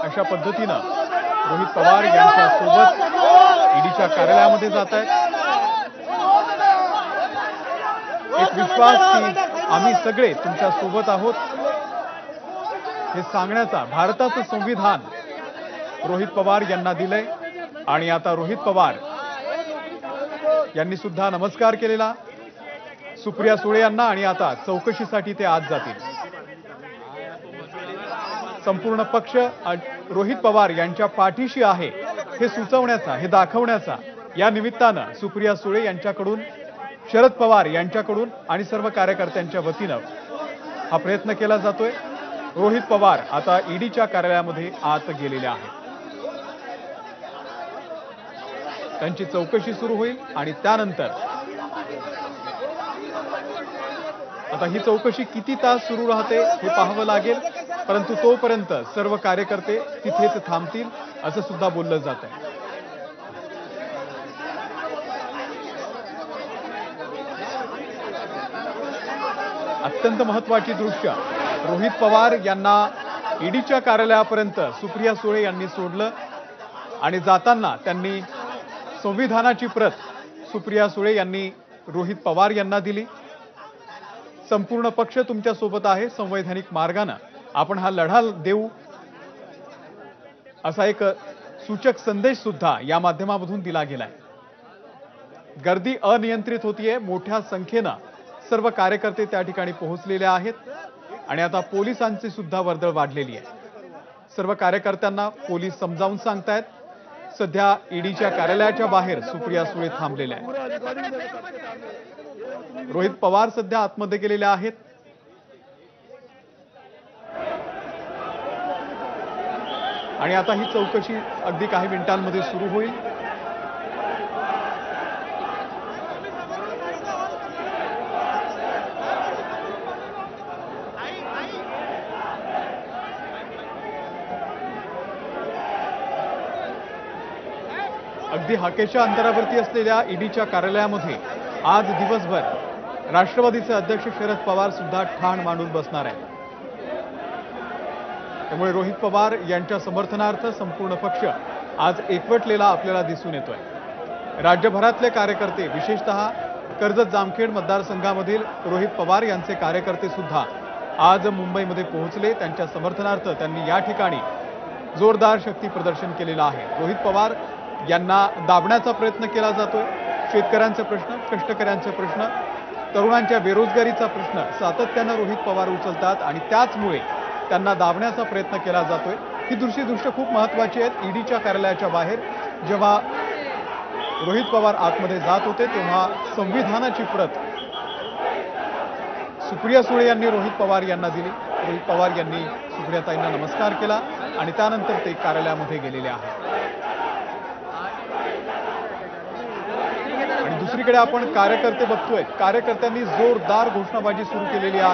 अशा पद्धतीनं रोहित पवार यांच्या सोबत ईडीच्या कार्यालयामध्ये जात आहेत। एक विश्वास की आम्ही सगळे तुमच्या सोबत आहोत हे सांगण्याचा भारताचं संविधान रोहित पवार यांना दिलंय आणि आता रोहित पवार यांनी सुद्धा नमस्कार केलेला सुप्रिया सुळे यांना आणि आता चौकशीसाठी ते आज जातील। संपूर्ण पक्ष रोहित पवार यांच्या पाठीशी आहे हे सुचवण्याचा हे दाखवण्याचा या निमित्तानं सुप्रिया सुळे यांच्याकडून शरद पवार यांच्याकडून आणि सर्व कार्यकर्त्यांच्या वतीनं हा प्रयत्न केला जातोय। रोहित पवार आता ईडीच्या कार्यालयामध्ये आत गेलेले आहेत। त्यांची चौकशी सुरू होईल आणि त्यानंतर आता ही चौकशी किती तास सुरू राहते हे पाहावं लागेल, परंतु तोपर्यंत सर्व कार्यकर्ते तिथेच थांबतील असं सुद्धा बोललं जात आहे। अत्यंत महत्त्वाची दृश्य रोहित पवार यांना ईडीच्या कार्यालयापर्यंत सुप्रिया सुळे यांनी सोडलं आणि जाताना त्यांनी संविधानाची प्रत सुप्रिया सुळे यांनी रोहित पवार यांना दिली। संपूर्ण पक्ष तुमच्या सोबत आहे, संवैधानिक मार्गाने आपण हा लढा देऊ असा एक सूचक संदेश सुद्धा या माध्यमामधून दिला गेलाय। गर्दी अनियंत्रित होतीये, मोठ्या संख्येने सर्व कार्यकर्ते त्या ठिकाणी पोहोचलेले आहेत आणि आता पोलिसांची सुद्धा वर्दळ वाढलेली आहे। सर्व कार्यकर्त्यांना पोलीस समजावून सांगतायत। सध्या ईडीच्या कार्यालयाच्या बाहेर सुप्रिया सुळे थांबलेल्या आहेत। रोहित पवार सध्या आतमध्ये गेलेले आहेत। आणि आता ही चौकशी अगदी काही मिनिटांमध्ये सुरू होईल। अगदी हाकेच्या अंतरावरती असलेल्या ईडीच्या कार्यालयामध्ये आज दिवसभर राष्ट्रवादीचे अध्यक्ष शरद पवार सुद्धा ठाण मांडून बसणार आहेत। त्यामुळे रोहित पवार यांच्या समर्थनार्थ संपूर्ण पक्ष आज एकवटलेला आपल्याला दिसून येतोय। राज्यभरातले कार्यकर्ते विशेषतः कर्जत जामखेड मतदारसंघामधील रोहित पवार यांचे कार्यकर्ते सुद्धा आज मुंबईमध्ये पोहोचले। त्यांच्या समर्थनार्थ त्यांनी या ठिकाणी जोरदार शक्ती प्रदर्शन केलेलं आहे। रोहित पवार यांना दाबण्याचा प्रयत्न केला जातोय। शेतकऱ्यांचे प्रश्न, कष्टकऱ्यांचे प्रश्न, तरुणांच्या बेरोजगारीचा प्रश्न सातत्याने रोहित पवार उचलतात आणि त्याचमुळे त्यांना दाबण्याचा प्रयत्न केला जातोय। ही दृश्य खूप महत्त्वाची आहेत। ईडीच्या कार्यालयाच्या बाहेर जेव्हा रोहित पवार आतमध्ये जात होते तेव्हा संविधानाची प्रत सुप्रिया सुळे यांनी रोहित पवार यांना दिली। रोहित पवार यांनी सुप्रियाताईंना नमस्कार केला आणि त्यानंतर ते कार्यालयामध्ये गेलेले आहेत। आणि दुसरीकडे आपण कार्यकर्ते बघतोय, कार्यकर्त्यांनी जोरदार घोषणाबाजी सुरू केलेली आहे।